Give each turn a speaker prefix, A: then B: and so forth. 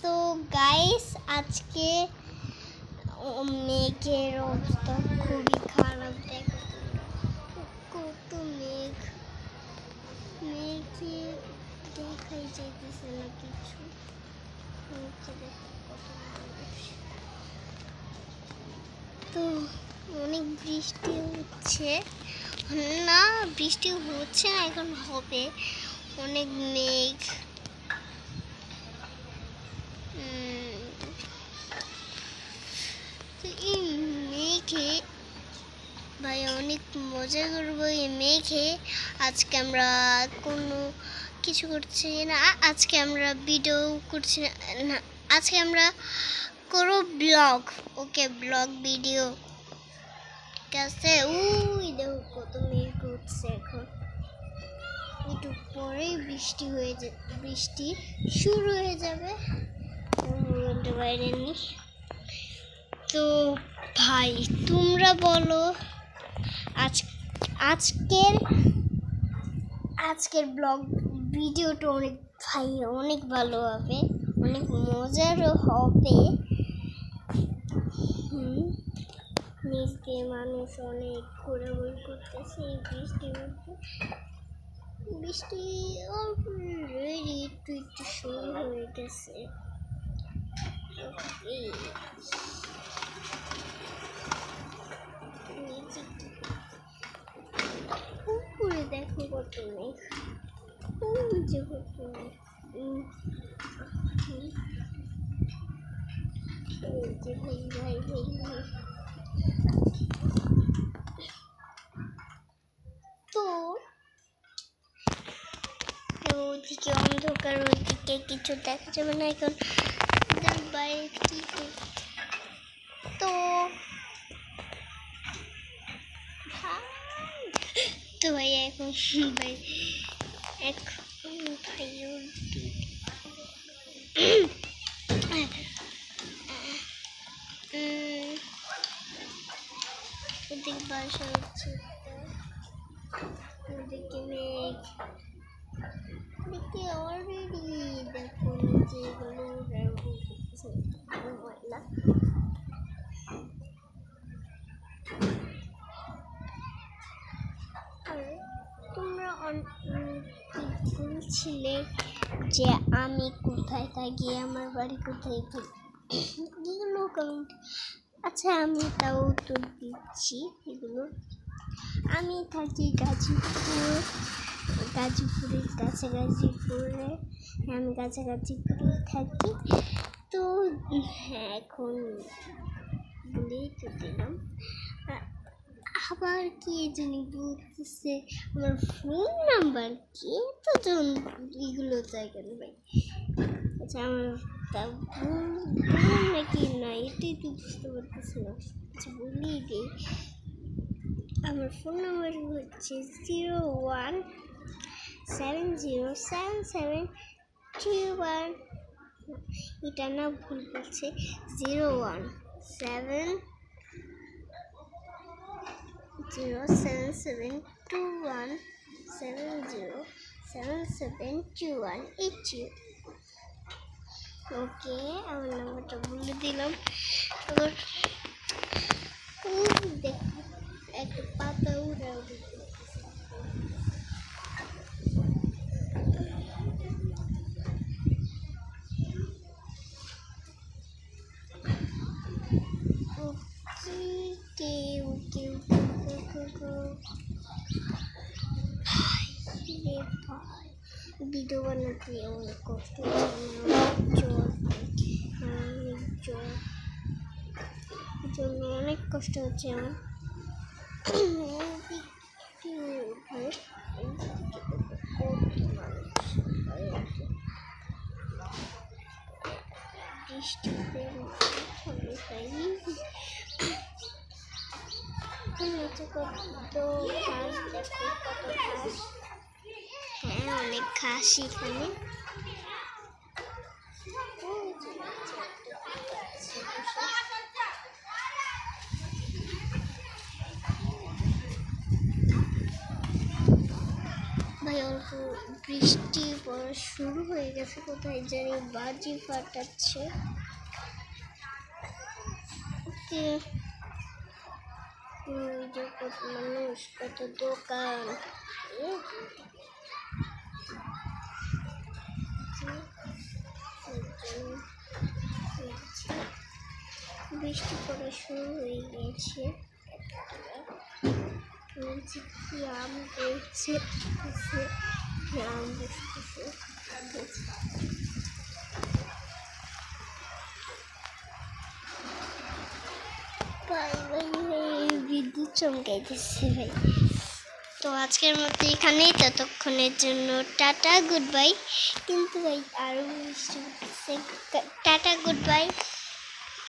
A: তো গাইস আজকে মেঘের অবস্থা খুবই খারাপ। দেখো কত মেঘ, মেঘে দেখাই যাইতেছে না কিছু। তো অনেক বৃষ্টি হচ্ছে না, বৃষ্টি হচ্ছে না, এখন হবে। অনেক মেঘ, এই মেঘে ভাই অনেক মজা করবো। এই মেঘে আজকে আমরা কোনো কিছু করছি না, আজকে আমরা ভিডিও করছি না, আজকে আমরা করো ব্লগ। ওকে, ব্লগ ভিডিও। ঠিক আছে, ওই দেখো কত মেঘ উঠছে। এখন একটু পরেই বৃষ্টি হয়ে যাবে, বৃষ্টি শুরু হয়ে যাবে। বাইরে নি। তো ভাই তোমরা বলো আজকের ব্লগ ভিডিওটা অনেক ভাই অনেক ভালো হবে, অনেক মজারও হবে। নিচ দিয়ে মানুষ অনেক ঘোরাঘুরি করতেছে এই বৃষ্টির মধ্যে। বৃষ্টি অলরেডি একটু একটু শুরু হয়ে গেছে। উপরে দেখো কত মেঘ, যে কত মেঘ, ভাই ভাই ভাই ভাই। তো ওদিকে অন্ধকার, ওদিকে কিছু দেখা যাবে না এখন। বাইরে কি তো ভাই এখন ভাই ওদিকে বাসা হচ্ছে, ওদিকে মেঘ, দেখি অলরেডি দেখো যেগুলো তোমরা বলছিলে যে আমি কোথায় থাকি, আমার বাড়ি কোথায়, এগুলো কমেন্ট। আচ্ছা আমি তাও উত্তর দিচ্ছি এগুলো। আমি থাকি গাজীপুরের কাছে, গাজীপুরে। আমি কাছাকাছি থাকি। তো হ্যাঁ, এখন বলেই তো দিলাম। আবার কি জানি বলতেছে আমার ফোন নাম্বার কি, তো এগুলো জায়গা ভাই। আচ্ছা আমার নাকি না, এটাই তো বুঝতে পারতেছি না। আচ্ছা বলি দিই, আমার ফোন নাম্বার হচ্ছে 01707731। এটা না ভুল করছে, 01772170721। ওকে, আমার নাম্বারটা বলে দিলাম। আবার দেখো একটা পাতা উড়াও ভিডিও বানাতে অনেক কষ্ট জন্য অনেক কষ্ট হচ্ছে আমার। বৃষ্টিতে কত ঘাস, দেখো কত ঘাস। হ্যাঁ অনেক ঘাস এখানে। ভাই অল্প বৃষ্টি পড়া শুরু হয়ে গেছে, কোথায় জানি বাজি ফাটাচ্ছে। কত মানুষ, কত দোকান। বৃষ্টি পড়া শুরু হয়ে গিয়েছে। কি আম পেয়েছে, আম বসতেছে। ভাই ভাই বিদ্যুৎ চমকাইতেছে ভাই। তো আজকের মতো এখানেই, ততক্ষণের জন্য টাটা গুড বাই। কিন্তু ভাই আরো বৃষ্টি হচ্ছে। Tata good bye.